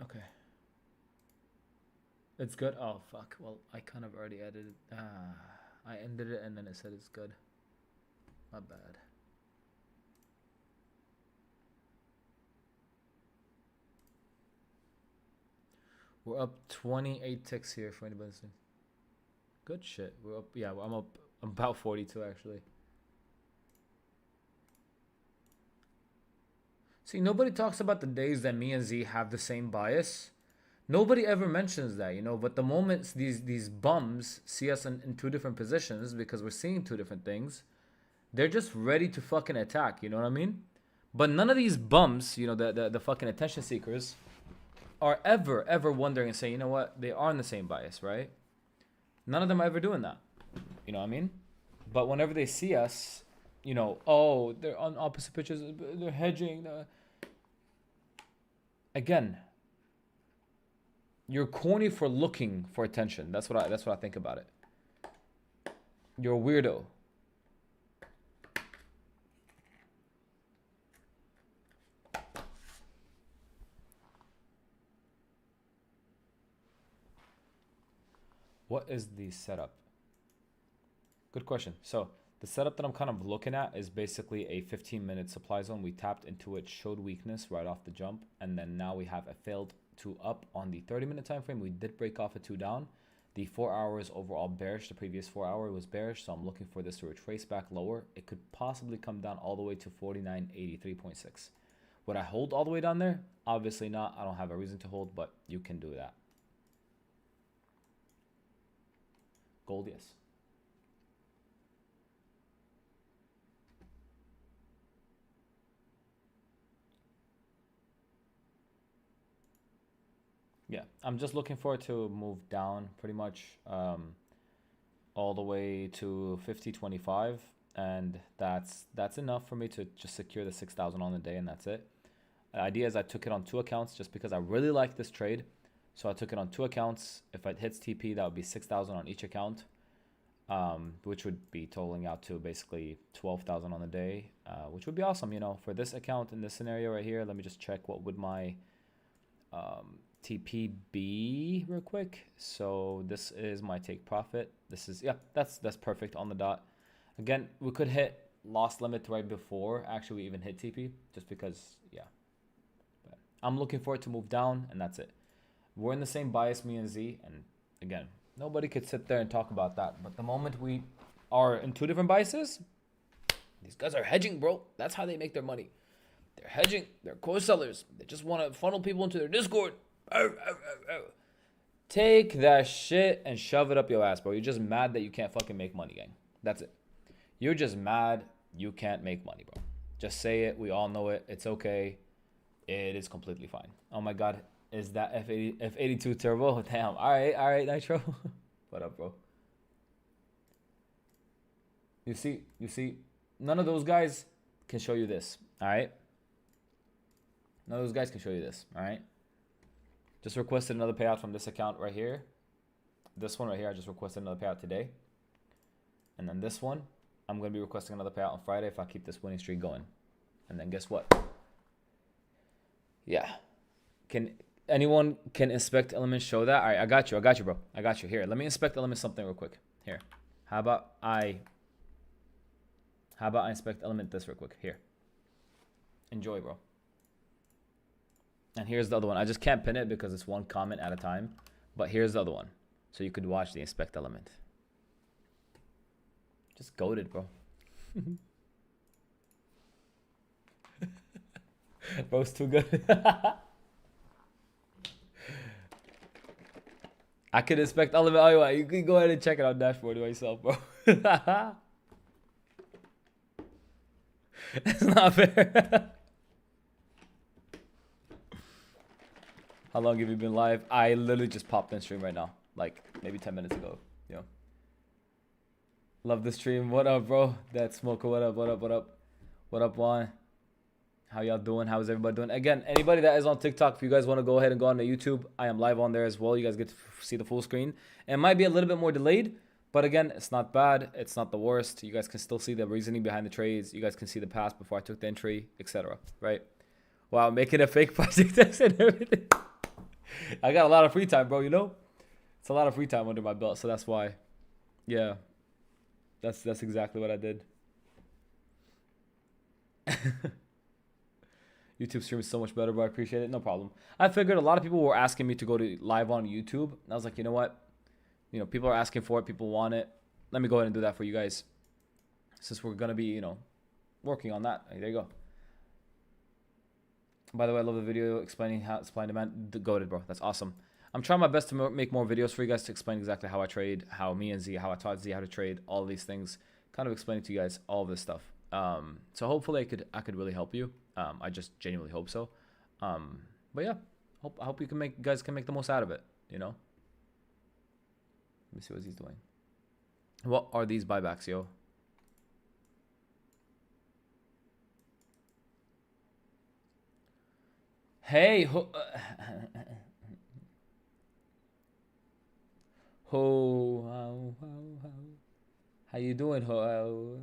Okay. It's good. Oh fuck. Well, I kind of already edited. I ended it and then it said it's good. My bad. We're up 28 ticks here for anybody listening. Good shit. We're up. Yeah, I'm up about 42 actually. See, nobody talks about the days that me and Z have the same bias. Nobody ever mentions that, you know. But the moment these bums see us in two different positions because we're seeing two different things, they're just ready to fucking attack. You know what I mean? But none of these bums, you know, the fucking attention seekers, are ever wondering and saying, you know what, they are in the same bias, right? None of them are ever doing that. You know what I mean? But whenever they see us, you know, oh, they're on opposite pitches, they're hedging. Again, you're corny for looking for attention. That's what I think about it. You're a weirdo. What is the setup? Good question. So the setup that I'm kind of looking at is basically a 15-minute supply zone. We tapped into it, showed weakness right off the jump, and then now we have a failed 2 up on the 30-minute time frame. We did break off a 2 down. The 4 hours overall bearish. The previous 4 hour was bearish, so I'm looking for this to retrace back lower. It could possibly come down all the way to 49.83.6. Would I hold all the way down there? Obviously not. I don't have a reason to hold, but you can do that. Gold, yes. Yeah, I'm just looking for it to move down pretty much all the way to 50.25, and that's enough for me to just secure the 6,000 on the day, and that's it. The idea is I took it on 2 accounts just because I really like this trade. So I took it on 2 accounts. If it hits TP, that would be 6,000 on each account, which would be totaling out to basically 12,000 on the day, which would be awesome, you know. For this account in this scenario right here, let me just check what would my TP be real quick. So this is my take profit. This is, yeah, that's perfect on the dot. Again, we could hit loss limit right before actually we even hit TP, just because, yeah. But I'm looking for it to move down, and that's it. We're in the same bias, me and Z, and again, nobody could sit there and talk about that. But the moment we are in two different biases, these guys are hedging, bro. That's how they make their money. They're hedging. They're co-sellers. They just want to funnel people into their Discord. Take that shit and shove it up your ass, bro. You're just mad that you can't fucking make money, gang. That's it. You're just mad you can't make money, bro. Just say it. We all know it. It's okay. It is completely fine. Oh my God. Is that F82 turbo? Damn. All right, Nitro. What up, bro? You see, none of those guys can show you this. All right. None of those guys can show you this. All right. Just requested another payout from this account right here. This one right here, I just requested another payout today. And then this one, I'm going to be requesting another payout on Friday if I keep this winning streak going. And then guess what? Yeah. Anyone can inspect element show that? All right, I got you, bro. I got you. Here, let me inspect element something real quick. Here. How about I inspect element this real quick? Here. Enjoy, bro. And here's the other one. I just can't pin it because it's one comment at a time. But here's the other one. So you could watch the inspect element. Just goated, bro. Bro's too good. I could inspect element. Oh, you can go ahead and check it on dashboard myself, bro. It's not fair. How long have you been live? I literally just popped in stream right now. Like maybe 10 minutes ago. You know. Love the stream. What up, bro? That smoker. What up? What up, Juan? How y'all doing? How is everybody doing? Again, anybody that is on TikTok, if you guys want to go ahead and go on to YouTube, I am live on there as well. You guys get to see the full screen. It might be a little bit more delayed, but again, it's not bad. It's not the worst. You guys can still see the reasoning behind the trades. You guys can see the past before I took the entry, etc. Right? Wow, making a fake project test and everything. I got a lot of free time, bro. You know, it's a lot of free time under my belt, so that's why. Yeah, that's exactly what I did. YouTube stream is so much better, but I appreciate it. No problem. I figured a lot of people were asking me to go to live on YouTube. And I was like, you know what? You know, people are asking for it. People want it. Let me go ahead and do that for you guys. Since we're going to be, you know, working on that. There you go. By the way, I love the video explaining how supply and demand. Goated, bro. That's awesome. I'm trying my best to make more videos for you guys to explain exactly how I trade, how me and Z, how I taught Z how to trade, all these things. Kind of explaining to you guys all of this stuff. So hopefully I could really help you. I just genuinely hope so. But yeah, I hope you guys can make the most out of it, you know? Let me see what he's doing. What are these buybacks, yo? Hey, ho, how you doing, ho?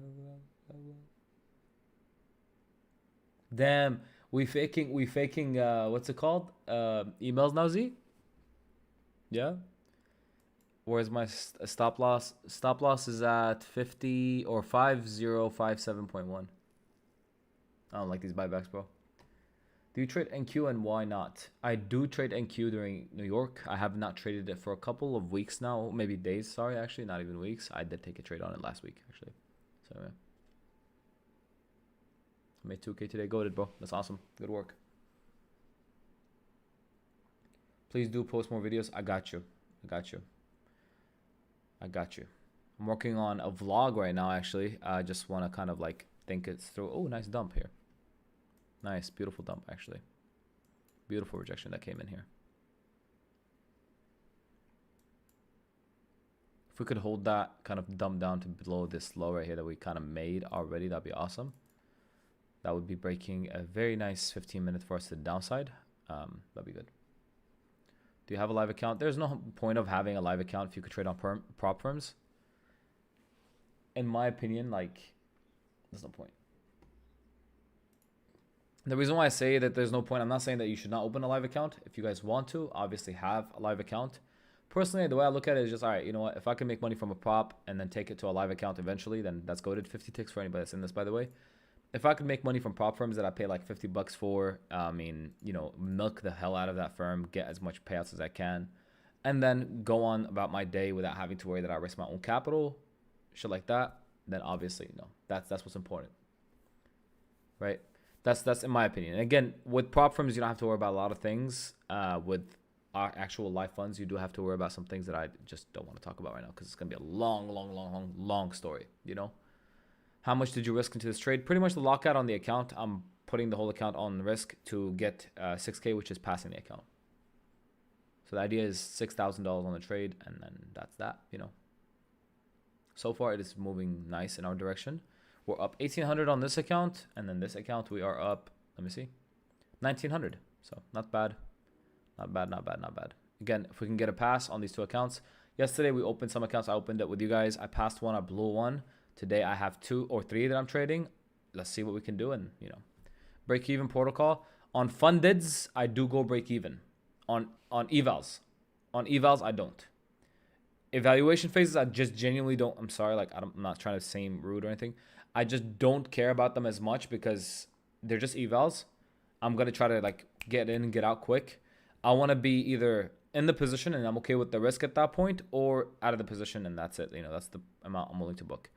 Damn, we faking what's it called? Emails now, Z? Yeah. Where's my stop loss? Stop loss is at 50 or 5057.1. I don't like these buybacks, bro. Do you trade NQ and why not? I do trade NQ during New York. I have not traded it for a couple of weeks now, maybe days. Sorry, actually, not even weeks. I did take a trade on it last week, actually. So yeah. I made 2K today. Goated, bro. That's awesome. Good work. Please do post more videos. I got you. I got you. I got you. I'm working on a vlog right now, actually. I just want to kind of like think it through. Oh, nice dump here. Nice, beautiful dump, actually. Beautiful rejection that came in here. If we could hold that kind of dump down to below this low right here that we kind of made already, that'd be awesome. That would be breaking a very nice 15 minutes for us to the downside. That'd be good. Do you have a live account? There's no point of having a live account if you could trade on prop firms. In my opinion, like, there's no point. The reason why I say that there's no point, I'm not saying that you should not open a live account. If you guys want to, obviously have a live account. Personally, the way I look at it is just, all right, you know what? If I can make money from a prop and then take it to a live account eventually, then that's goated. 50 ticks for anybody that's in this, by the way. If I could make money from prop firms that I pay like 50 bucks for, I mean, you know, milk the hell out of that firm, get as much payouts as I can, and then go on about my day without having to worry that I risk my own capital, shit like that, then obviously, no, that's what's important, right? That's in my opinion. And again, with prop firms, you don't have to worry about a lot of things. With our actual life funds, you do have to worry about some things that I just don't want to talk about right now because it's gonna be a long story. You know, how much did you risk into this trade? Pretty much the lockout on the account. I'm putting the whole account on risk to get 6K, which is passing the account. So the idea is $6,000 on the trade, and then that's that. You know. So far, it is moving nice in our direction. We're up 1,800 on this account, and then this account we are up, let me see, 1,900. So not bad. Not bad, not bad, not bad. Again, if we can get a pass on these two accounts. Yesterday, we opened some accounts. I opened it with you guys. I passed one, I blew one. Today, I have 2 or 3 that I'm trading. Let's see what we can do. And, you know, break even protocol. On fundeds, I do go break even. On evals. On evals, I don't. Evaluation phases, I just genuinely don't. I'm sorry, like, I'm not trying to seem rude or anything. I just don't care about them as much because they're just evals. I'm going to try to like get in and get out quick. I want to be either in the position and I'm okay with the risk at that point, or out of the position and that's it. You know, that's the amount I'm willing to book.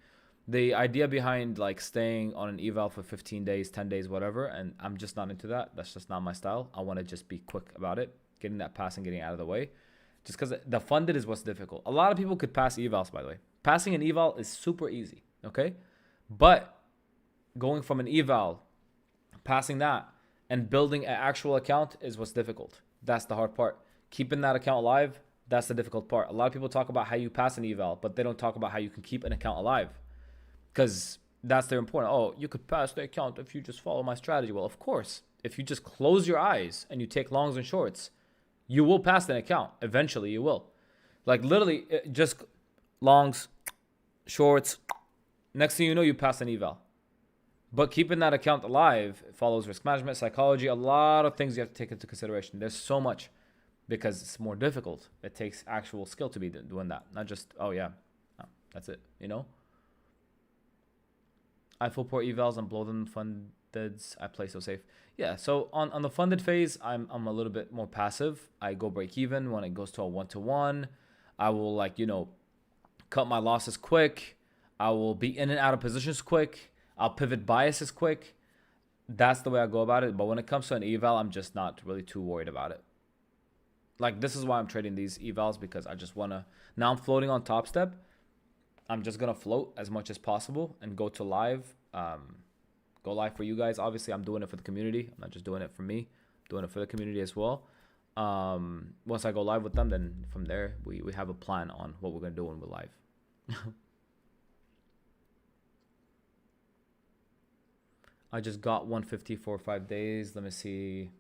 The idea behind like staying on an eval for 15 days, 10 days, whatever, and I'm just not into that. That's just not my style. I want to just be quick about it, getting that pass and getting out of the way. Just because the funded is what's difficult. A lot of people could pass evals, by the way. Passing an eval is super easy, okay? But going from an eval, passing that, and building an actual account is what's difficult. That's the hard part. Keeping that account alive, that's the difficult part. A lot of people talk about how you pass an eval, but they don't talk about how you can keep an account alive. Because that's their important. Oh, you could pass the account if you just follow my strategy. Well, of course. If you just close your eyes and you take longs and shorts, you will pass an account. Eventually, you will. Like, literally, just longs, shorts. Next thing you know, you pass an eval. But keeping that account alive follows risk management, psychology, a lot of things you have to take into consideration. There's so much. because it's more difficult. It takes actual skill to be doing that, not just, oh yeah, no, that's it, you know? I full port evals and blow them funded. I play so safe. Yeah, so on the funded phase, I'm a little bit more passive. I go break even when it goes to a 1-to-1. I will, like, you know, cut my losses quick. I will be in and out of positions quick. I'll pivot biases quick. That's the way I go about it. But when it comes to an eval, I'm just not really too worried about it. Like, this is why I'm trading these evals, because I just want to... Now I'm floating on Top Step. I'm just going to float as much as possible and go to live. Go live for you guys. Obviously, I'm doing it for the community. I'm not just doing it for me. I'm doing it for the community as well. Once I go live with them, then from there, we have a plan on what we're going to do when we're live. I just got 150 for 5 days. Let me see.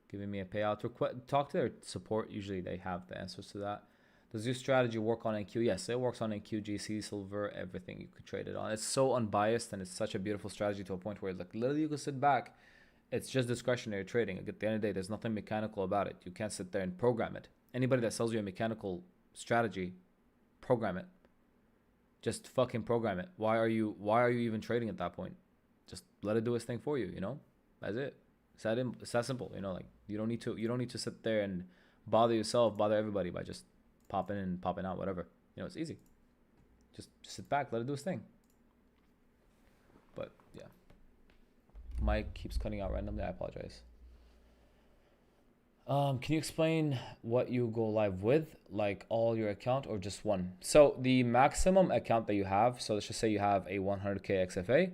Giving me a payout. Talk to their support. Usually they have the answers to that. Does your strategy work on NQ? Yes, it works on NQ, GC, Silver, everything you could trade it on. It's so unbiased and it's such a beautiful strategy to a point where it's like literally you can sit back. It's just discretionary trading. At the end of the day, there's nothing mechanical about it. You can't sit there and program it. Anybody that sells you a mechanical strategy, program it. Just fucking program it. Why are you even trading at that point? Just let it do its thing for you, you know? That's it. It's that simple, you know, like you don't need to sit there and bother yourself, bother everybody by just popping in, popping out, whatever. You know, it's easy. Just sit back, let it do its thing. But yeah. Mike keeps cutting out randomly. I apologize. Can you explain what you go live with, like all your account or just one? So the maximum account that you have, so let's just say you have a 100K XFA,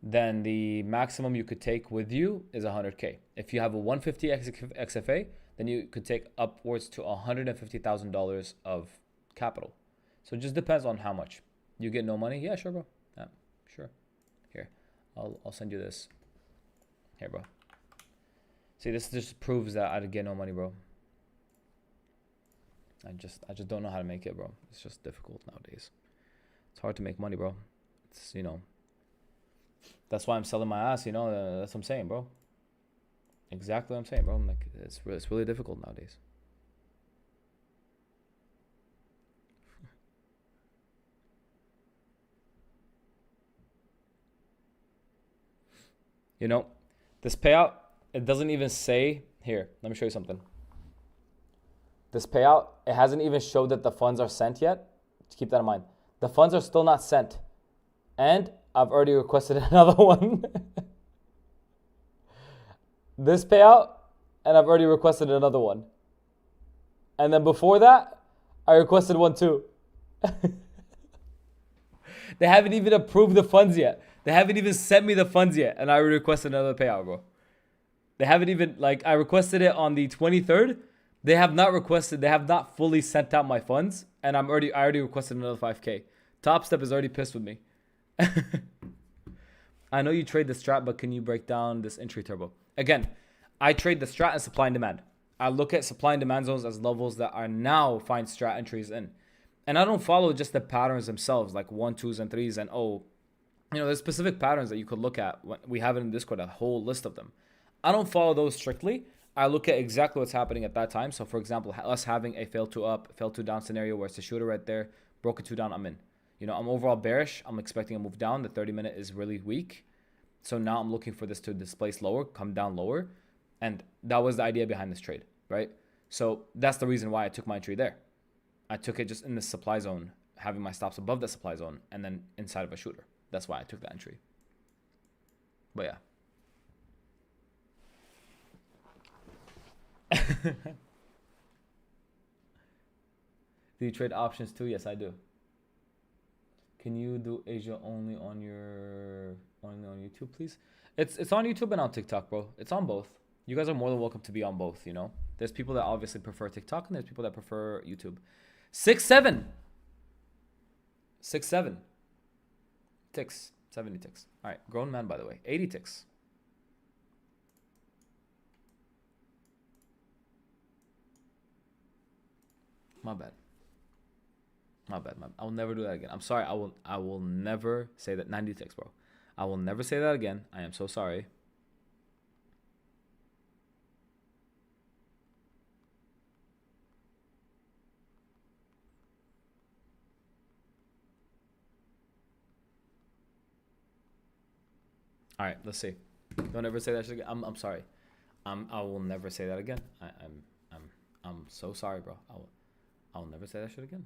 then the maximum you could take with you is 100K. If you have a 150 XFA, then you could take upwards to $150,000 of capital. So it just depends on how much. You get no money? Yeah, sure, bro. Yeah, sure. Here, I'll send you this. Here, bro. See, this just proves that I get no money, bro. I just don't know how to make it, bro. It's just difficult nowadays. It's hard to make money, bro. It's, you know, that's why I'm selling my ass, you know. That's what I'm saying, bro. Exactly what I'm saying, bro. I'm like, it's really difficult nowadays. You know, this payout, it doesn't even say here. Let me show you something. This payout, it hasn't even showed that the funds are sent yet. Just keep that in mind. The funds are still not sent, and I've already requested another one. This payout, and I've already requested another one. And then before that, I requested one too. They haven't even approved the funds yet. They haven't even sent me the funds yet, and I requested another payout, bro. They haven't even, like, I requested it on the 23rd. They have not fully sent out my funds, and I already requested another 5K. Top Step is already pissed with me. I know you trade the strat, but can you break down this entry turbo? Again, I trade the strat and supply and demand. I look at supply and demand zones as levels that are now find strat entries in. And I don't follow just the patterns themselves, like 1, 2s, and 3s, and you know, there's specific patterns that you could look at. We have it in Discord, a whole list of them. I don't follow those strictly. I look at exactly what's happening at that time. So for example, us having a fail to up, fail to down scenario where it's a shooter right there, broke a 2 down, I'm in. You know, I'm overall bearish. I'm expecting a move down. The 30-minute is really weak. So now I'm looking for this to displace lower, come down lower. And that was the idea behind this trade, right? So that's the reason why I took my entry there. I took it just in the supply zone, having my stops above the supply zone, and then inside of a shooter. That's why I took that entry. But yeah. Do you trade options too? Yes, I do. Can you do Asia only on YouTube, please? It's on YouTube and on TikTok, bro. It's on both. You guys are more than welcome to be on both, you know? There's people that obviously prefer TikTok and there's people that prefer YouTube. 6-7. 6-7. Ticks. 70 ticks. All right. Grown man, by the way. 80 ticks. My bad. My bad. I'll never do that again. I'm sorry. I will never say that. 90 ticks, bro. I will never say that again. I am so sorry. All right, let's see. Don't ever say that shit again. I'm sorry. I will never say that again. I'm I'm so sorry, bro. I'll never say that shit again.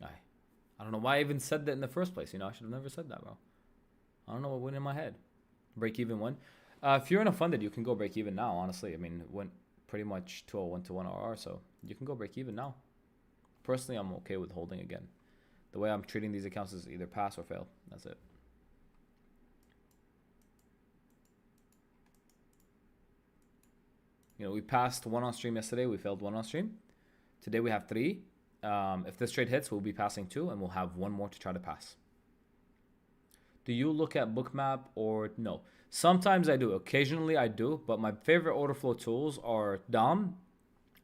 I don't know why I even said that in the first place. You know, I should have never said that, bro. I don't know what went in my head. Break even when? If you're in a funded, you can go break even now. Honestly, I mean, it went pretty much 201 to 1 RR, so you can go break even now. Personally, I'm okay with holding again. The way I'm treating these accounts is either pass or fail. That's it. You know, we passed one on stream yesterday. We failed one on stream. Today we have three. If this trade hits, we'll be passing two, and we'll have one more to try to pass. Do you look at bookmap or no? Sometimes I do. Occasionally I do, but my favorite order flow tools are DOM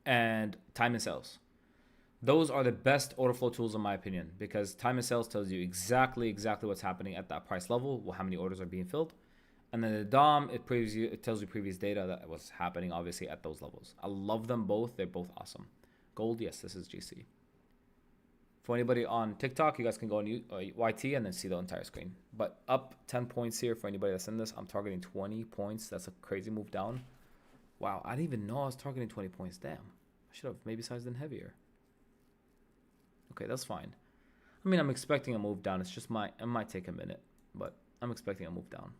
and time and sales. Those are the best order flow tools in my opinion, because time and sales tells you exactly what's happening at that price level, how many orders are being filled. And then the DOM, it tells you previous data that was happening obviously at those levels. I love them both. They're both awesome. Gold, yes, this is GC. For anybody on TikTok, you guys can go on YT and then see the entire screen. But up 10 points here for anybody that's in this. I'm targeting 20 points. That's a crazy move down. Wow, I didn't even know I was targeting 20 points. Damn. I should have maybe sized in heavier. Okay, that's fine. I mean, I'm expecting a move down. It's just it might take a minute, but I'm expecting a move down.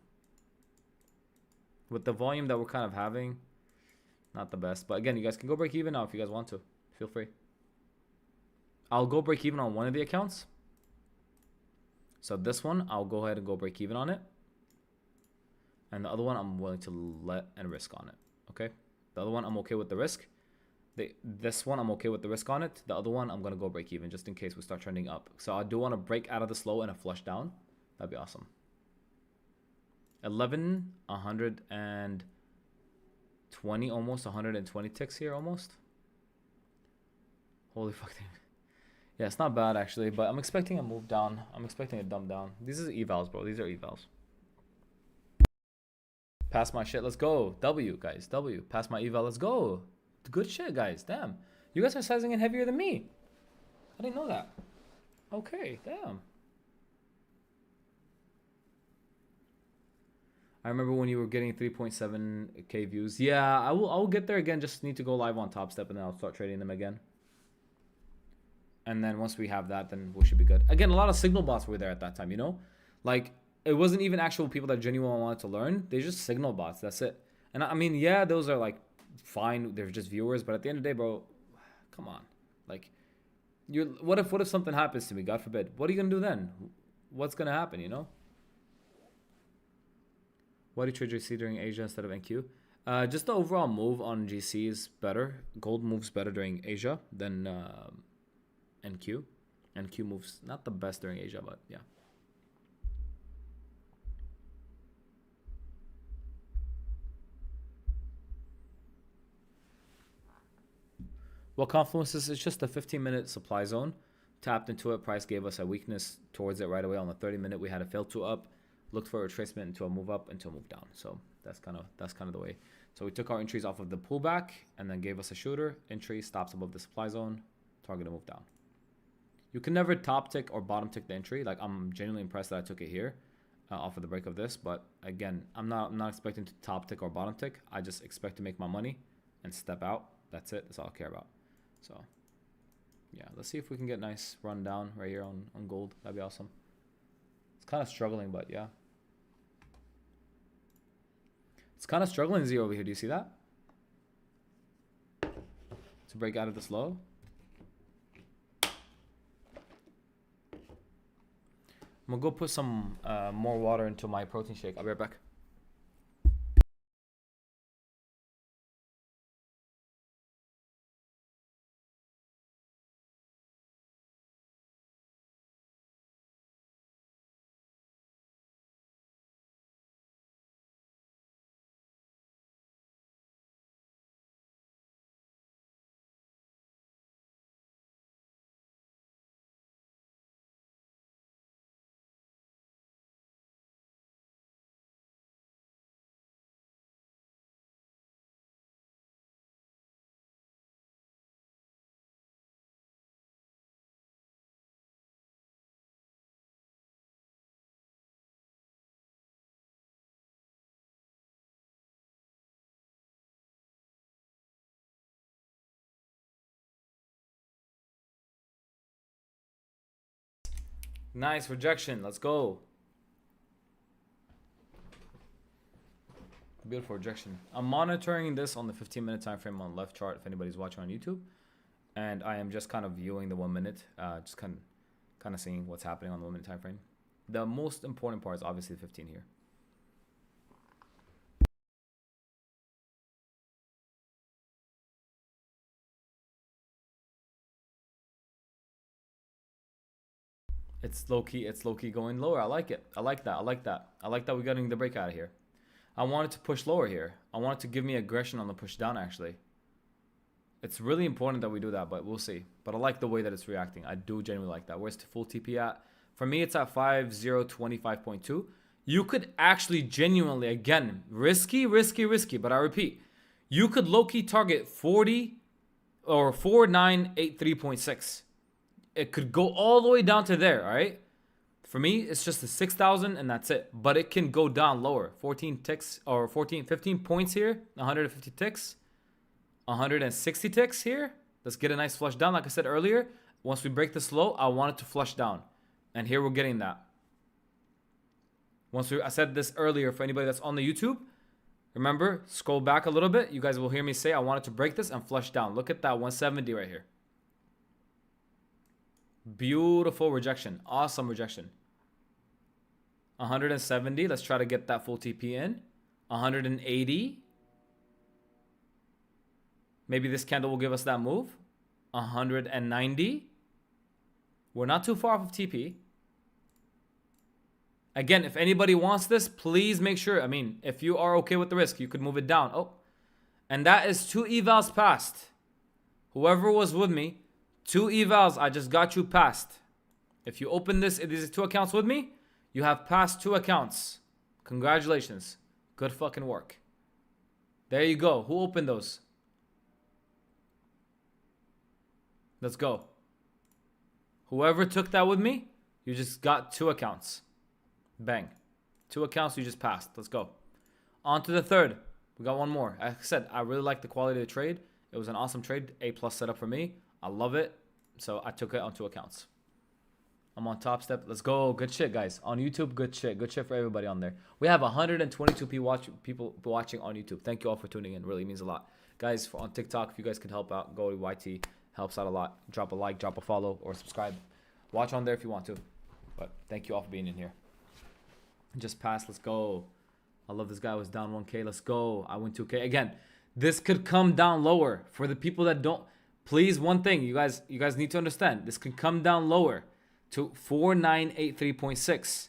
With the volume that we're kind of having, not the best. But again, you guys can go break even now if you guys want to. Feel free. I'll go break even on one of the accounts. So this one, I'll go ahead and go break even on it. And the other one, I'm willing to let and risk on it. Okay? The other one, I'm okay with the risk. This one, I'm okay with the risk on it. The other one, I'm going to go break even just in case we start trending up. So I do want to break out of the slow and a flush down. That'd be awesome. 120, almost 120 ticks here almost. Holy fuck. Yeah, it's not bad actually, but I'm expecting a move down. I'm expecting a dump down. These are evals, bro. These are evals. Pass my shit. Let's go. W, guys. W. Pass my eval. Let's go. Good shit, guys. Damn. You guys are sizing in heavier than me. I didn't know that. Okay, damn. I remember when you were getting 3.7k views. Yeah, I will get there again. Just need to go live on Top Step and then I'll start trading them again. And then once we have that, then we should be good. Again, a lot of signal bots were there at that time, you know? Like, it wasn't even actual people that genuinely wanted to learn. They're just signal bots. That's it. And I mean, yeah, those are like fine. They're just viewers. But at the end of the day, bro, come on. Like, what if something happens to me? God forbid. What are you going to do then? What's going to happen, you know? Why do you trade GC during Asia instead of NQ? Just the overall move on GC is better. Gold moves better during Asia than NQ. NQ moves not the best during Asia, but yeah. Well, Confluence is just a 15-minute supply zone. Tapped into it. Price gave us a weakness towards it right away. On the 30-minute, we had a fail to up. Looked for a retracement into a move up, into a move down. So that's kind of the way. So we took our entries off of the pullback and then gave us a shooter. Entry stops above the supply zone. Target a move down. You can never top tick or bottom tick the entry. Like, I'm genuinely impressed that I took it here off of the break of this. But again, I'm not expecting to top tick or bottom tick. I just expect to make my money and step out. That's it. That's all I care about. So yeah, let's see if we can get a nice run down right here on gold. That'd be awesome. It's kind of struggling, but yeah. It's kind of struggling, Z, over here. Do you see that? To break out of this low. I'm gonna go put some more water into my protein shake. I'll be right back. Nice rejection. Let's go. Beautiful rejection. I'm monitoring this on the 15-minute time frame on left chart if anybody's watching on YouTube. And I am just kind of viewing the 1 minute, just kind of seeing what's happening on the 1 minute time frame. The most important part is obviously the 15 here. It's low key going lower. I like it. I like that. I like that. I like that we're getting the break out of here. I wanted to push lower here. I want it to give me aggression on the push down actually. It's really important that we do that, but we'll see. But I like the way that it's reacting. I do genuinely like that. Where's the full TP at? For me, it's at 5025.2. You could actually genuinely, again, risky, but I repeat, you could low-key target 40 or 4983.6. It could go all the way down to there, all right? For me, it's just the 6,000 and that's it. But it can go down lower. 14 ticks or 15 points here, 150 ticks. 160 ticks here. Let's get a nice flush down. Like I said earlier, once we break this low, I want it to flush down. And here we're getting that. I said this earlier for anybody that's on the YouTube. Remember, scroll back a little bit. You guys will hear me say I wanted to break this and flush down. Look at that 170 right here. Beautiful rejection. Awesome rejection. 170. Let's try to get that full TP in. 180. Maybe this candle will give us that move. 190. We're not too far off of TP. Again, if anybody wants this, please make sure. I mean, if you are okay with the risk, you could move it down. Oh, and that is 2 evals passed. Whoever was with me, 2 evals, I just got you passed. If you open this, if these are 2 accounts with me, you have passed 2 accounts. Congratulations. Good fucking work. There you go. Who opened those? Let's go. Whoever took that with me, you just got 2 accounts. Bang. 2 accounts you just passed. Let's go. On to the third. We got one more. Like I said, I really like the quality of the trade. It was an awesome trade. A+ setup for me. I love it. So I took it on 2 accounts. I'm on Top Step. Let's go. Good shit, guys. On YouTube, good shit. Good shit for everybody on there. We have 122 people watching on YouTube. Thank you all for tuning in. Really means a lot. Guys, on TikTok, if you guys could help out, go to YT. Helps out a lot. Drop a like, drop a follow, or subscribe. Watch on there if you want to. But thank you all for being in here. Just pass. Let's go. I love this guy. Was down 1K. Let's go. I went 2K. Again, this could come down lower. For the people that don't, please, one thing. You guys need to understand. This could come down lower to 4983.6.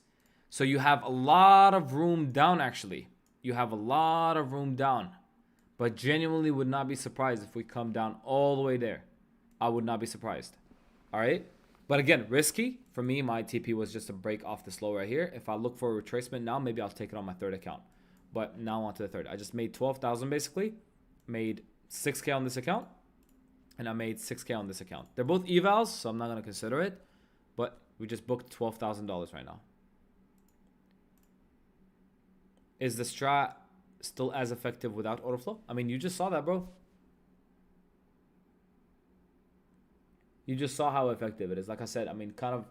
So you have a lot of room down, actually. You have a lot of room down. But genuinely would not be surprised if we come down all the way there. I would not be surprised. All right. But again, risky. For me, my TP was just to break off this low right here. If I look for a retracement now, maybe I'll take it on my third account. But now on to the third. I just made 12,000 basically. Made 6K on this account. And I made 6K on this account. They're both evals, so I'm not going to consider it. But we just booked $12,000 right now. Is the strat still as effective without autoflow? I mean, you just saw that, bro. You just saw how effective it is. Like I said, I mean, kind of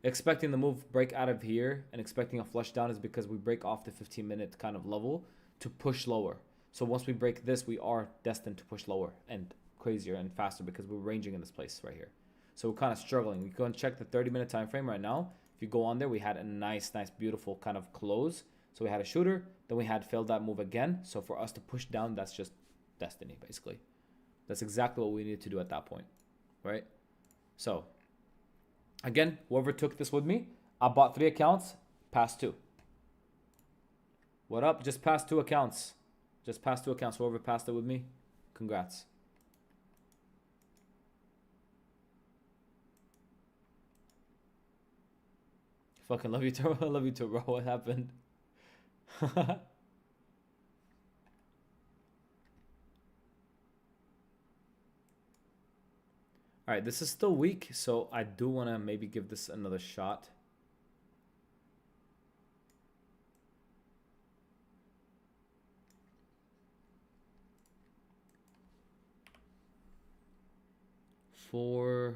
expecting the move break out of here and expecting a flush down is because we break off the 15-minute kind of level to push lower. So once we break this, we are destined to push lower and crazier and faster because we're ranging in this place right here. So we're kind of struggling. We go and check the 30-minute time frame right now. If you go on there, we had a nice, beautiful kind of close. So we had a shooter. Then we had failed that move again. So for us to push down, that's just destiny, basically. That's exactly what we needed to do at that point, right? So, again, whoever took this with me, I bought 3 accounts, passed 2. What up? Just passed 2 accounts. Just passed 2 accounts. Whoever passed it with me, congrats. Fucking love you too. I love you too, bro. What happened? All right, this is still weak, so I do want to maybe give this another shot. Four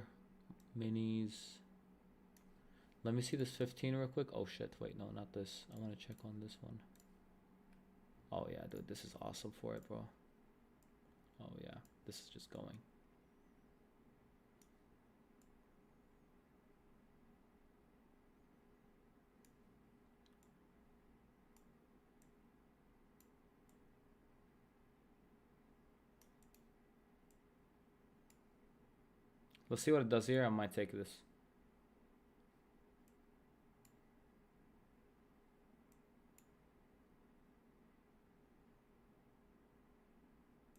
minis. Let me see this 15 real quick. Oh shit, wait, no, not this. I want to check on this one. Oh yeah, dude, this is awesome for it, bro. Oh yeah, this is just going. Let's see what it does here. I might take this.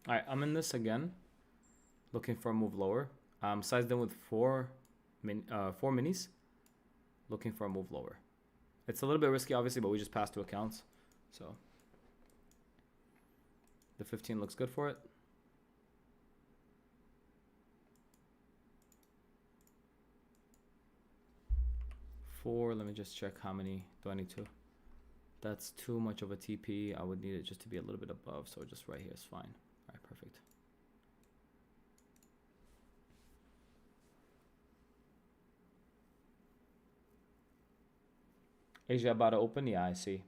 All right, I'm in this again, looking for a move lower. Sized in with four minis, looking for a move lower. It's a little bit risky, obviously, but we just passed two accounts, so the 15 looks good for it. Four. Let me just check how many do I need to. That's too much of a TP. I would need it just to be a little bit above, so just right here is fine. All right, perfect. Asia about to open? Yeah, I see.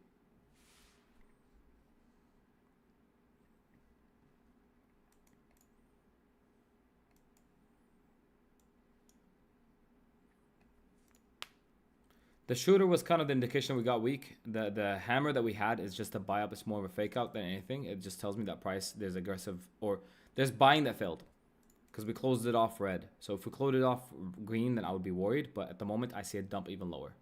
The shooter was kind of the indication we got weak. The hammer that we had is just a buy up. It's more of a fake out than anything. It just tells me that price, there's aggressive, or there's buying that failed. Because we closed it off red. So if we closed it off green, then I would be worried. But at the moment, I see a dump even lower.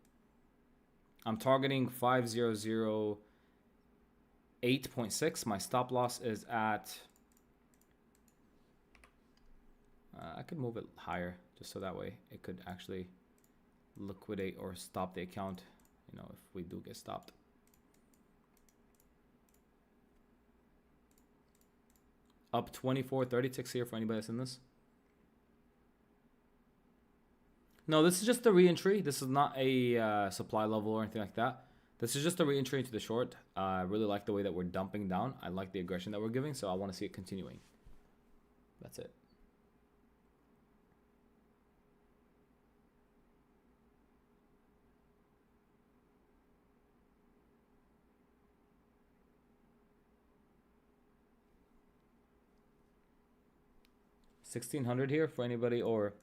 I'm targeting 5008.6. My stop loss is at... I could move it higher, just so that way it could actually liquidate or stop the account, you know, if we do get stopped. Up 24.30 ticks here for anybody that's in this. No, this is just a re-entry. This is not a supply level or anything like that. This is just a re-entry into the short. I really like the way that we're dumping down. I like the aggression that we're giving, so I want to see it continuing. That's it. $1,600 here for anybody, or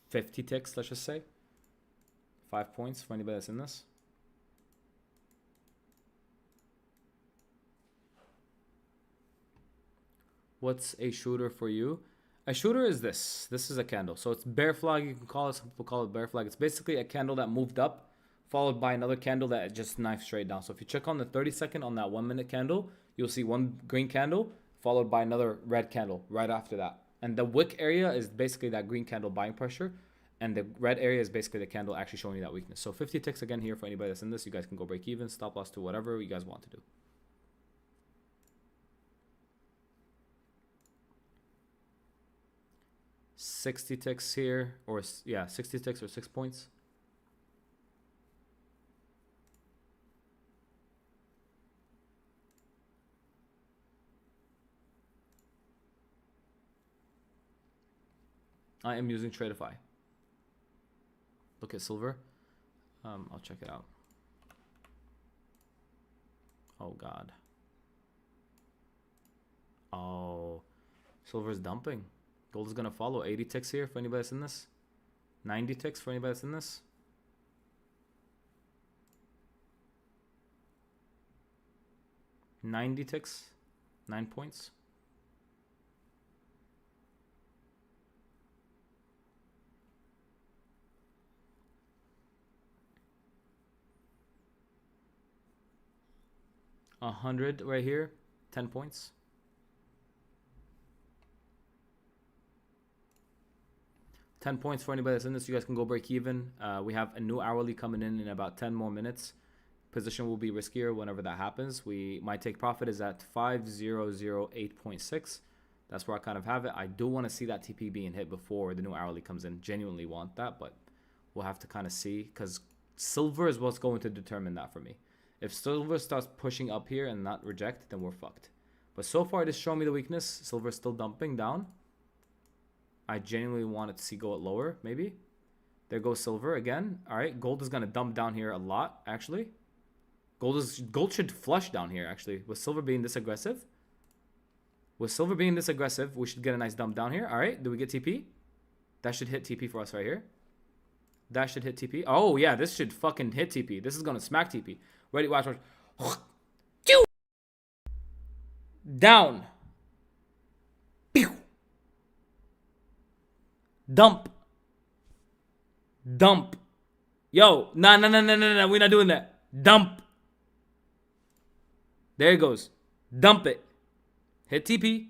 50 ticks, let's just say. 5 points for anybody that's in this. What's a shooter for you? A shooter is this. This is a candle. So it's bear flag, you can call it. Some people call it bear flag. It's basically a candle that moved up, followed by another candle that just knifed straight down. So if you check on the 30-second on that 1 minute candle, you'll see one green candle, followed by another red candle right after that. And the wick area is basically that green candle buying pressure. And the red area is basically the candle actually showing you that weakness. So 50 ticks again here for anybody that's in this. You guys can go break even, stop loss to whatever you guys want to do. $60 ticks here, or yeah, 60 ticks or 6 points. I am using Tradeify. Look at silver. I'll check it out. Oh God. Oh, silver is dumping. Gold is gonna follow. 80 ticks here for anybody that's in this. 90 ticks for anybody that's in this. $90 ticks, 9 points. $100 right here, 10 points. $10 points for anybody that's in this. You guys can go break even. We have a new hourly coming in about 10 more minutes. Position will be riskier whenever that happens. My take profit is at 5008.6. That's where I kind of have it. I do want to see that TP being hit before the new hourly comes in. Genuinely want that, but we'll have to kind of see, because silver is what's going to determine that for me. If silver starts pushing up here and not reject, then we're fucked. But so far, it is showing me the weakness. Silver is still dumping down. I genuinely wanted to see go it lower, maybe. There goes silver again. All right, gold is gonna dump down here a lot, actually. Gold should flush down here, actually. With silver being this aggressive. With silver being this aggressive, we should get a nice dump down here. All right, do we get TP? That should hit TP for us right here. That should hit TP. Oh, yeah, this should fucking hit TP. This is gonna smack TP. Ready, watch. Down. Dump. Dump. Yo, nah. We're not doing that. Dump. There it goes. Dump it. Hit TP.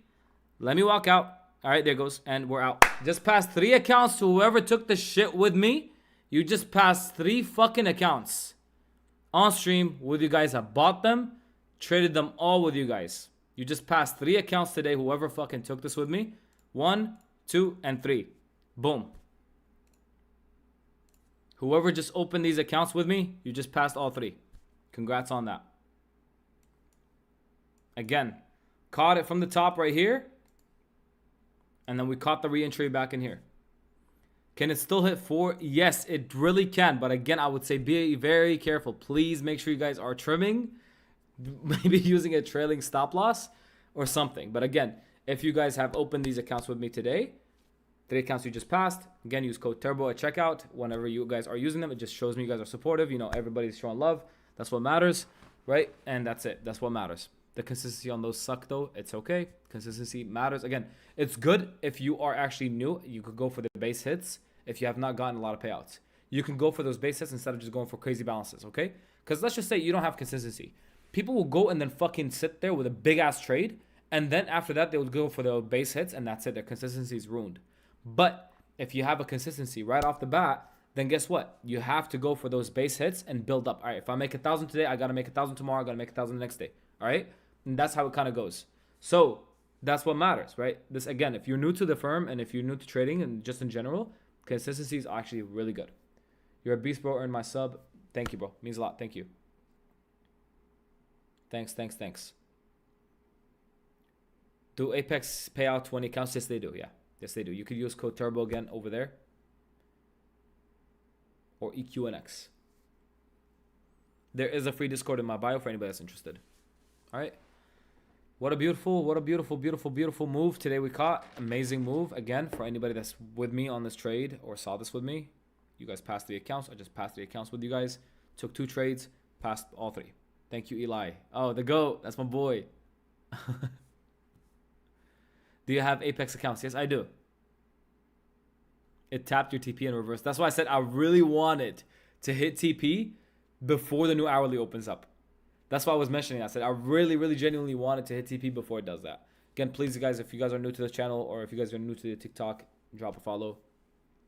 Let me walk out. All right, there it goes. And we're out. Just passed 3 accounts to whoever took the shit with me. You just passed 3 fucking accounts on stream with you guys. I bought them, traded them all with you guys. You just passed 3 accounts today. Whoever fucking took this with me. 1, 2, and 3. Boom. Whoever just opened these accounts with me, you just passed all 3. Congrats on that. Again, caught it from the top right here. And then we caught the re-entry back in here. Can it still hit 4? Yes, it really can. But again, I would say be very careful. Please make sure you guys are trimming. Maybe using a trailing stop loss or something. But again, if you guys have opened these accounts with me today, 3 accounts you just passed. Again, use code TURBO at checkout. Whenever you guys are using them, it just shows me you guys are supportive. You know, everybody's showing love. That's what matters, right? And that's it. That's what matters. The consistency on those suck, though. It's okay. Consistency matters. Again, it's good if you are actually new. You could go for the base hits if you have not gotten a lot of payouts. You can go for those base hits instead of just going for crazy balances, okay? Because let's just say you don't have consistency. People will go and then fucking sit there with a big-ass trade, and then after that, they will go for the base hits, and that's it. Their consistency is ruined. But if you have a consistency right off the bat, then guess what? You have to go for those base hits and build up. All right, if I make 1,000 today, I got to make 1,000 tomorrow. I got to make 1,000 the next day. All right? And that's how it kind of goes. So that's what matters, right? This, again, if you're new to the firm and if you're new to trading and just in general, consistency is actually really good. You're a beast, bro. Earn my sub. Thank you, bro. Means a lot. Thank you. Thanks. Do Apex pay out 20 accounts? Yes, they do. Yeah. Yes, they do. You could use code TURBO again over there. Or EQNX. There is a free Discord in my bio for anybody that's interested. All right. What a beautiful move today we caught. Amazing move. Again, for anybody that's with me on this trade or saw this with me. You guys passed 3 accounts. I just passed 3 accounts with you guys. Took 2 trades. Passed all 3. Thank you, Eli. Oh, the GOAT. That's my boy. Do you have Apex accounts? Yes, I do. It tapped your TP in reverse. That's why I said I really wanted to hit TP before the new hourly opens up. That's why I was mentioning. I said I really genuinely wanted to hit TP before it does that. Again, please, guys, if you guys are new to this channel or if you guys are new to the TikTok, drop a follow.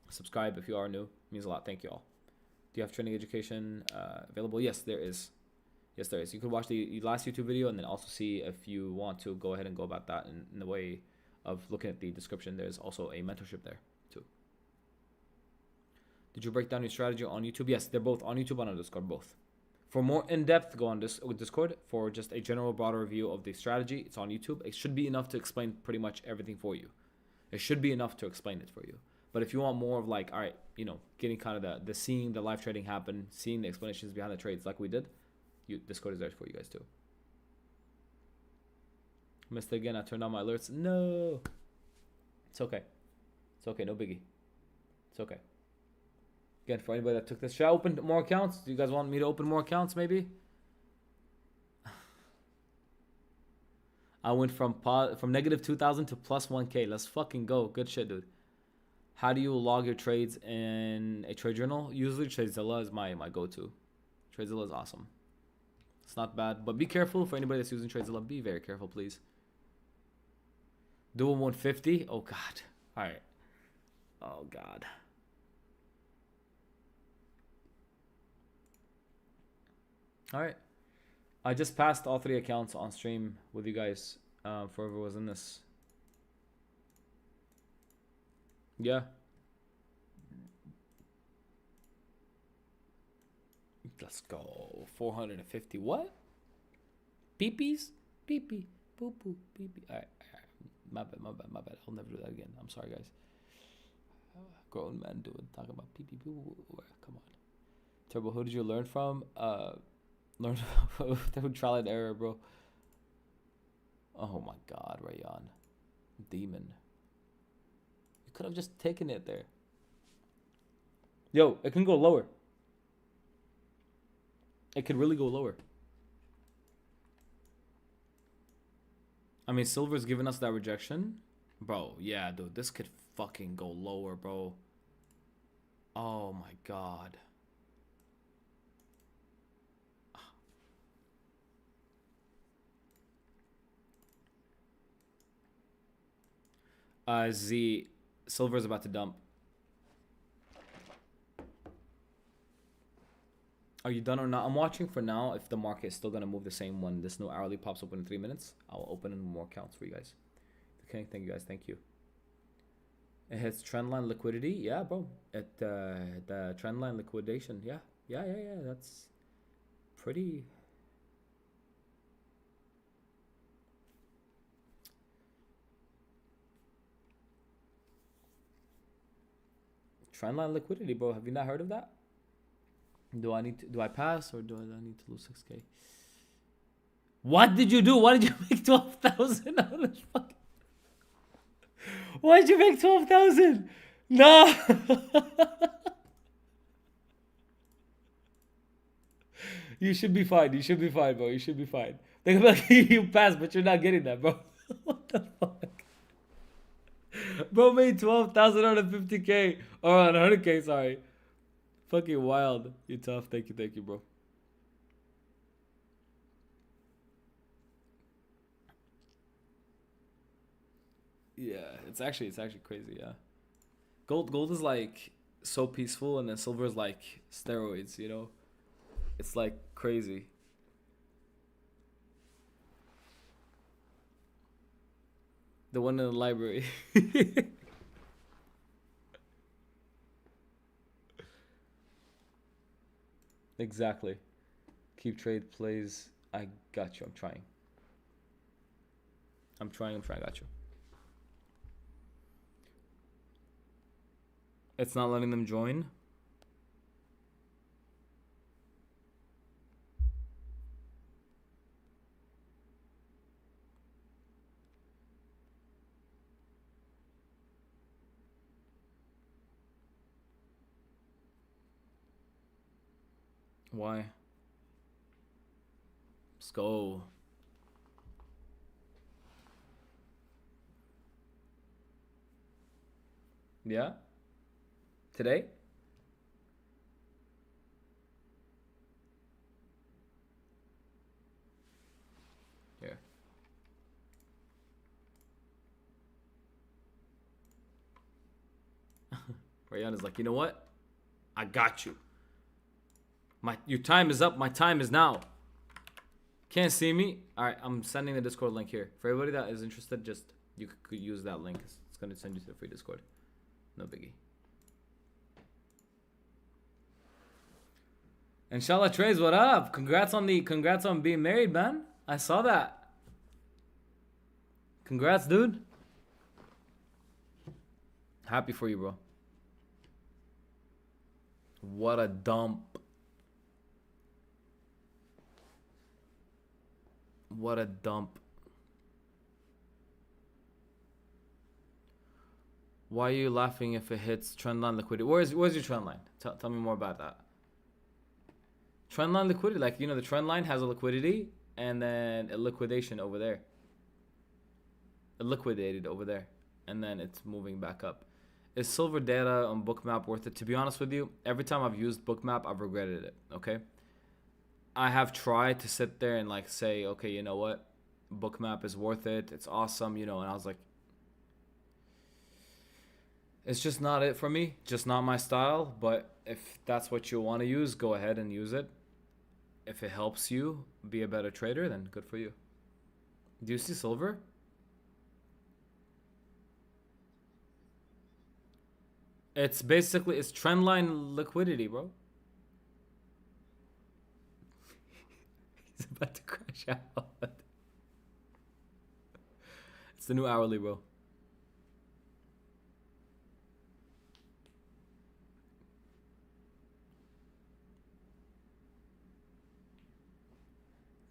Subscribe if you are new. It means a lot. Thank you all. Do you have training education available? Yes, there is. Yes, there is. You could watch the last YouTube video and then also see if you want to go ahead and go about that in the way of looking at the description. There's also a mentorship there too. Did you break down your strategy on YouTube? Yes, they're both on YouTube and on Discord, both. For more in-depth, go on Discord. For just a general broader review of the strategy, it's on YouTube. It should be enough to explain pretty much everything for you. It should be enough to explain it for you. But if you want more of like, all right, you know, getting kind of the seeing the live trading happen, seeing the explanations behind the trades like we did, Discord is there for you guys too. Missed it again. I turned on my alerts. No. It's okay. It's okay. No biggie. It's okay. Again, for anybody that took this, should I open more accounts? Do you guys want me to open more accounts maybe? I went from negative 2,000 to plus 1K. Let's fucking go. Good shit, dude. How do you log your trades in a trade journal? Usually TradeZilla is my go-to. TradeZilla is awesome. It's not bad, but be careful for anybody that's using TradeZilla. Be very careful, please. Dual 150. Oh God. All right. Oh God. All right. I just passed all 3 accounts on stream with you guys. For whoever was in this. Yeah. Let's go. 450. What? Peepees? Pee-pee. Poo-poo. Pee-pee. All right. My bad. I'll never do that again. I'm sorry, guys. Grown men doing talking about pee pee poo. Come on, Turbo. Who did you learn from? Learn through trial and error, bro. Oh my God, Rayon, demon. You could have just taken it there. Yo, it can go lower. It could really go lower. I mean, Silver's giving us that rejection. Bro, yeah, dude. This could fucking go lower, bro. Oh my God. Z. Silver's about to dump. Are you done or not? I'm watching for now. If the market is still gonna move the same when this new hourly pops open in 3 minutes, I'll open in more accounts for you guys. Okay, thank you guys. Thank you. It hits trendline liquidity. Yeah, bro. At the trendline liquidation. Yeah. That's pretty. Trendline liquidity, bro. Have you not heard of that? Do I pass or do I need to lose 6K? What did you do? Why did you make 12,000 out of this fucking... Why did you make 12,000? No. You should be fine. You should be fine, bro. You should be fine. They're gonna be like, you passed, but you're not getting that, bro. What the fuck? Bro made 12,000 out of 50K. Or on 100K, sorry. Fucking wild. You tough. Thank you, bro. Yeah, it's actually crazy, yeah. Gold is like so peaceful, and then silver is like steroids, you know? It's like crazy. The one in the library. Exactly. Keep trade plays. I got you. I'm trying. I got you. It's not letting them join. Why? Let's go. Yeah? Today? Here. Rayan is like, you know what? I got you. Your time is up. My time is now. Can't see me? Alright, I'm sending the Discord link here. For everybody that is interested, just you could use that link. It's gonna send you to the free Discord. No biggie. Inshallah Trays, what up? Congrats on being married, man. I saw that. Congrats, dude. Happy for you, bro. What a dump. What a dump. Why are you laughing if it hits trendline liquidity? Where's your trendline? Tell me more about that. Trendline liquidity, like, you know, the trend line has a liquidity and then a liquidation over there. It liquidated over there and then it's moving back up. Is silver data on Bookmap worth it? To be honest with you, every time I've used Bookmap, I've regretted it, okay? I have tried to sit there and like say, okay, you know what? Bookmap is worth it. It's awesome, you know, and I was like, it's just not it for me. Just not my style. But if that's what you want to use, go ahead and use it. If it helps you be a better trader, then good for you. Do you see silver? It's basically, it's trendline liquidity, bro. He's about to crash out. It's the new hourly, bro.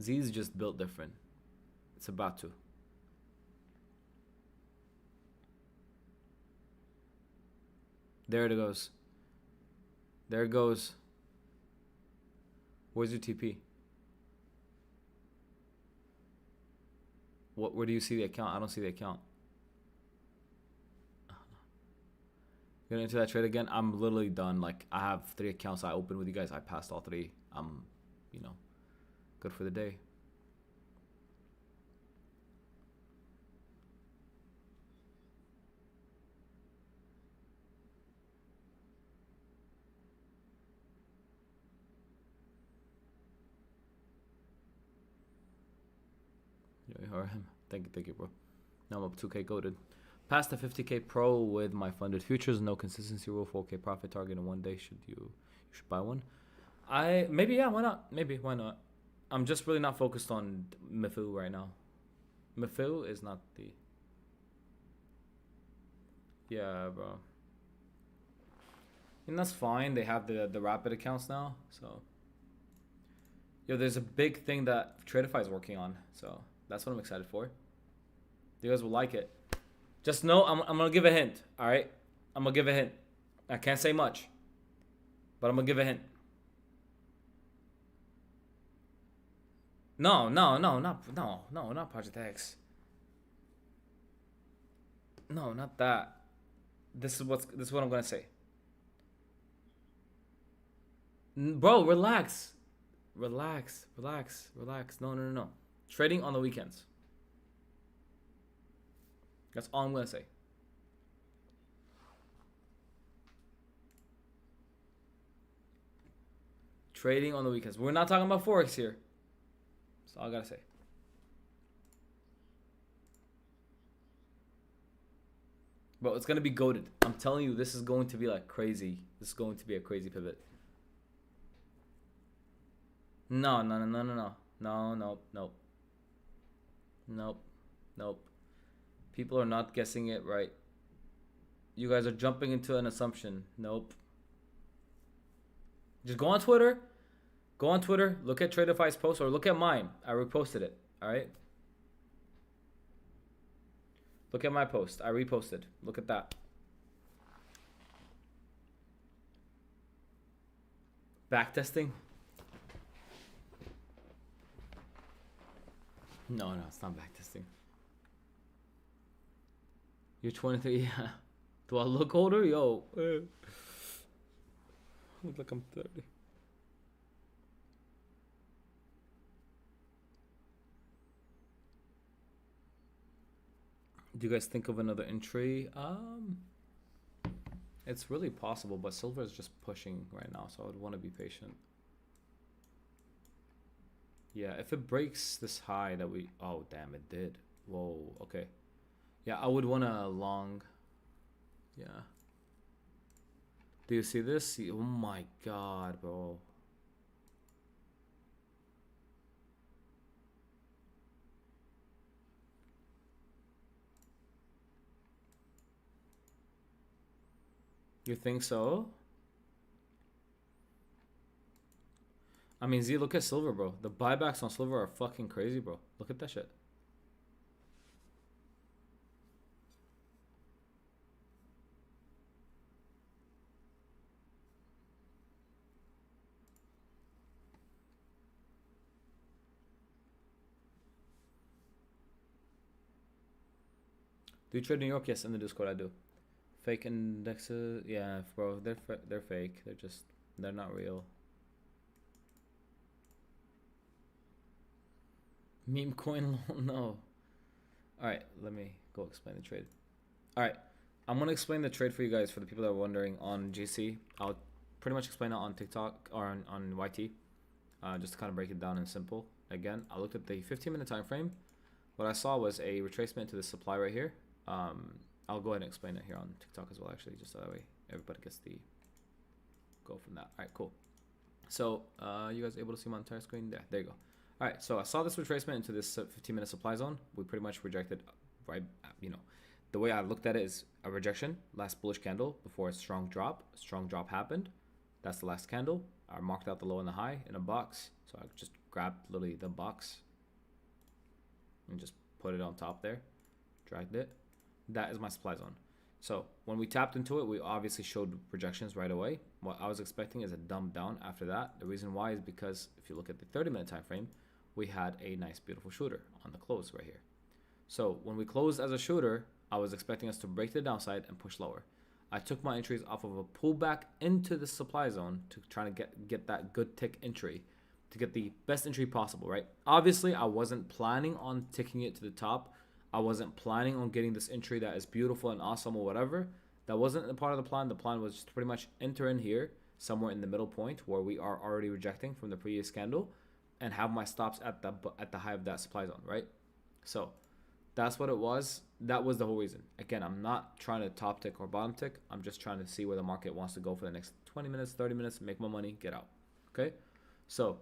Z's just built different. It's about to. There it goes. There it goes. Where's your TP? What? Where do you see the account? I don't see the account. Gonna enter that trade again. I'm literally done. Like, I have 3 accounts I opened with you guys. I passed all 3. I'm, you know, good for the day. Thank you, bro. Now I'm up 2K goaded. Past the 50K pro with my funded futures. No consistency rule. 4K profit target in one day. You should buy one. Yeah, why not? Maybe, why not? I'm just really not focused on Mifu right now. Mifu is not the. Yeah, bro. And that's fine. They have the rapid accounts now, so. Yo, there's a big thing that Tradeify is working on, so that's what I'm excited for. You guys will like it. Just know I'm gonna give a hint. All right, I'm gonna give a hint. I can't say much, but I'm gonna give a hint. No, not Project X. No, not that. This is what I'm gonna say. Bro, relax. Relax. No. Trading on the weekends. That's all I'm gonna say. Trading on the weekends. We're not talking about Forex here. That's all I gotta say. Bro, it's gonna be goated. I'm telling you, this is going to be like crazy. This is going to be a crazy pivot. No. Nope. People are not guessing it right. You guys are jumping into an assumption. Nope. Just go on Twitter. Look at Tradeify's post or look at mine. I reposted it. All right. Look at my post. I reposted. Look at that. Backtesting? No, it's not backtesting. You're 23, yeah. Do I look older? Yo. Look like I'm 30. Do you guys think of another entry? It's really possible, but silver is just pushing right now, so I would want to be patient. Yeah, if it breaks this high that we... Oh, damn, it did. Whoa, okay. Yeah, I would want a long... Yeah. Do you see this? Oh my god, bro. You think so? I mean, Z, look at silver, bro. The buybacks on silver are fucking crazy, bro. Look at that shit. Do you trade New York? Yes, in the Discord I do. Fake indexes, yeah, bro. They're fake. They're not real. Meme coin, no. All right, let me go explain the trade. All right, I'm gonna explain the trade for you guys for the people that are wondering on GC. I'll pretty much explain it on TikTok or on YT, just to kind of break it down in simple. Again, I looked at the 15-minute time frame. What I saw was a retracement to the supply right here. I'll go ahead and explain it here on TikTok as well, actually, just so that way everybody gets the go from that. All right, cool. So you guys able to see my entire screen? There you go. All right, so I saw this retracement into this 15-minute supply zone. We pretty much rejected, right? The way I looked at it is a rejection, last bullish candle before a strong drop. Strong drop happened. That's the last candle. I marked out the low and the high in a box. So I just grabbed literally the box and just put it on top there, dragged it. That is my supply zone. So when we tapped into it, we obviously showed projections right away. What I was expecting is a dump down after that. The reason why is because if you look at the 30-minute time frame, we had a nice, beautiful shooter on the close right here. So when we closed as a shooter, I was expecting us to break to the downside and push lower. I took my entries off of a pullback into the supply zone to try to get that good tick entry, to get the best entry possible, right? Obviously, I wasn't planning on ticking it to the top. I wasn't planning on getting this entry that is beautiful and awesome or whatever. That wasn't a part of the plan. The plan was just to pretty much enter in here, somewhere in the middle point where we are already rejecting from the previous candle, and have my stops at the high of that supply zone, right? So that's what it was. That was the whole reason. Again, I'm not trying to top tick or bottom tick. I'm just trying to see where the market wants to go for the next 20 minutes, 30 minutes, make my money, get out. Okay? So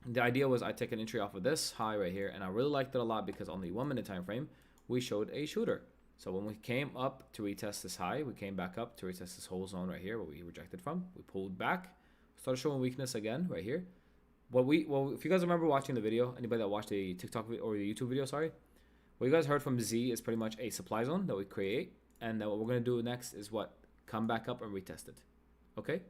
the idea was I take an entry off of this high right here, and I really liked it a lot because on the 1 minute time frame, we showed a shooter. So when we came up to retest this high, we came back up to retest this whole zone right here where we rejected from. We pulled back, started showing weakness again right here. Well, if you guys remember watching the video, anybody that watched the TikTok or the YouTube video, sorry, what you guys heard from Z is pretty much a supply zone that we create, and then what we're going to do next is what? Come back up and retest it. Okay?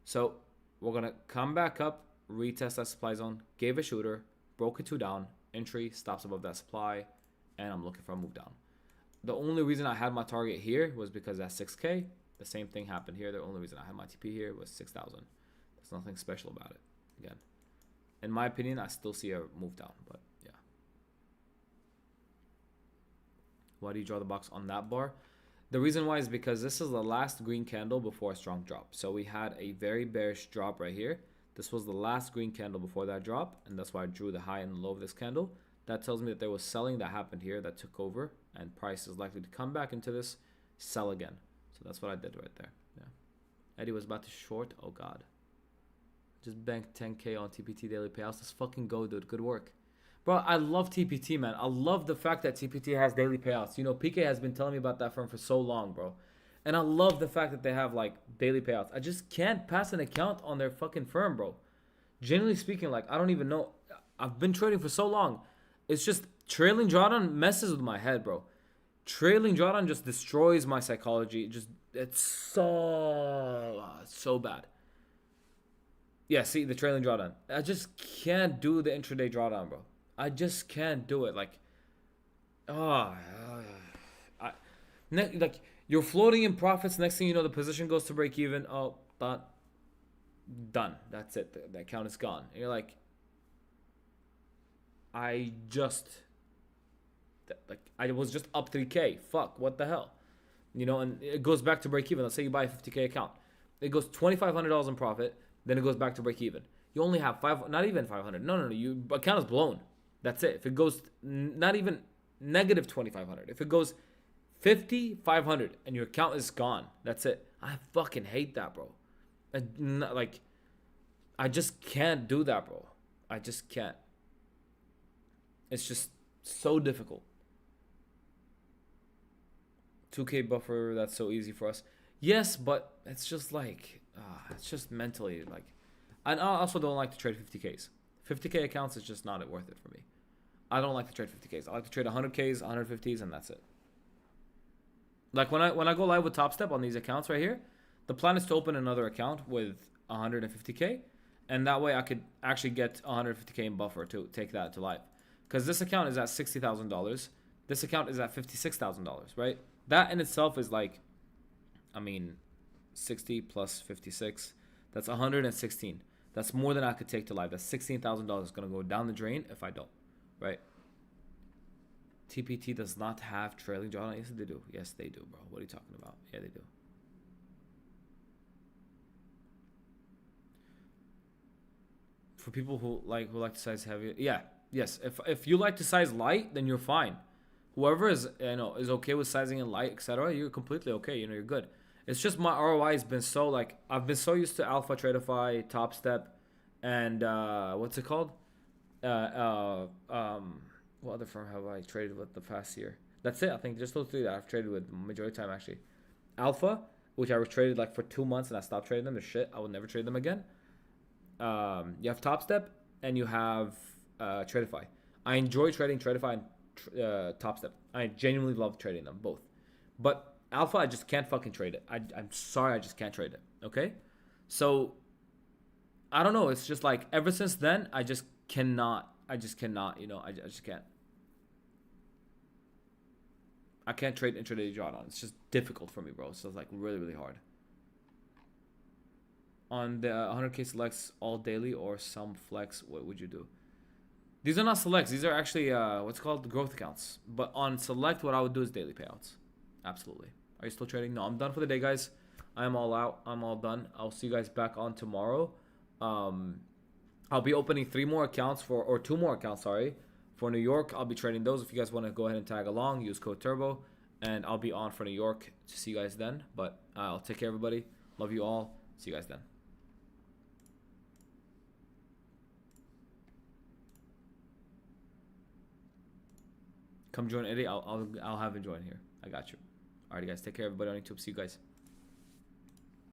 So we're going to come back up, retest that supply zone, gave a shooter, broke it 2 down, entry, stops above that supply, and I'm looking for a move down. The only reason I had my target here was because that's 6K. The same thing happened here. The only reason I had my TP here was 6,000. There's nothing special about it. Again, in my opinion, I still see a move down, but yeah. Why do you draw the box on that bar? The reason why is because this is the last green candle before a strong drop. So we had a very bearish drop right here. This was the last green candle before that drop, and that's why I drew the high and low of this candle. That tells me that there was selling that happened here that took over, and price is likely to come back into this, sell again. So that's what I did right there. Yeah. Eddie was about to short. Oh God. Just banked 10K on TPT daily payouts. Let's fucking go, dude. Good work. Bro, I love TPT, man. I love the fact that TPT has daily payouts. You know, PK has been telling me about that firm for so long, bro. And I love the fact that they have, like, daily payouts. I just can't pass an account on their fucking firm, bro. Generally speaking, like, I don't even know. I've been trading for so long. It's just trailing drawdown messes with my head, bro. Trailing drawdown just destroys my psychology. It's so bad. Yeah, see, the trailing drawdown. I just can't do the intraday drawdown, bro. I just can't do it. Like, like you're floating in profits. Next thing you know, the position goes to break even. Oh, done. That's it. The account is gone. And you're like, I was just up 3K. Fuck, what the hell? You know, and it goes back to break even. Let's say you buy a 50K account. It goes $2,500 in profit. Then it goes back to break even. You only have not even 500. No. Your account is blown. That's it. If it goes not even negative 2,500, if it goes 5,500 and your account is gone, that's it. I fucking hate that, bro. I just can't do that, bro. I just can't. It's just so difficult. 2K buffer, that's so easy for us. Yes, but it's just like, it's just mentally like, I also don't like to trade 50Ks. 50K accounts is just not worth it for me. I don't like to trade 50Ks. I like to trade 100Ks, 150s, and that's it. Like when I go live with Top Step on these accounts right here, the plan is to open another account with 150K, and that way I could actually get 150K in buffer to take that to live. Because this account is at $60,000. This account is at $56,000, right? That in itself is like, 60 plus 56. That's 116. That's more than I could take to live. That's $16,000 going to go down the drain if I don't, right? TPT does not have trailing drawdown. Yes, they do. Yes, they do, bro. What are you talking about? Yeah, they do. For people who like to size heavy, yeah, yes. If you like to size light, then you're fine. Whoever is is okay with sizing in light, etc., you're completely okay. You're good. It's just my ROI has been so like I've been so used to Alpha, Tradeify, Top Step, and what's it called? What other firm have I traded with the past year? That's it. I think just those three that I've traded with the majority of the time actually. Alpha, which I was traded like for 2 months and I stopped trading them. They're shit. I will never trade them again. You have Top Step and you have Tradify. I enjoy trading Tradify and Top Step. I genuinely love trading them both. But Alpha, I just can't fucking trade it. I'm sorry, I just can't trade it. Okay? So, I don't know. It's just like ever since then, I just cannot. I just cannot, I just can't. I can't trade intraday drawdown. It's just difficult for me, bro. So it's like really, really hard. On the 100k selects all daily or some flex, what would you do? These are not selects. These are actually what's called growth accounts. But on select, what I would do is daily payouts. Absolutely. Are you still trading? No, I'm done for the day, guys. I'm all out. I'm all done. I'll see you guys back on tomorrow. I'll be opening 2 more accounts, sorry, for New York. I'll be trading those. If you guys want to go ahead and tag along, use code TURBO, and I'll be on for New York to see you guys then. But I'll take care, everybody. Love you all. See you guys then. Come join Eddie. I'll have him join here. I got you. Alrighty, guys. Take care, everybody on YouTube. See you guys.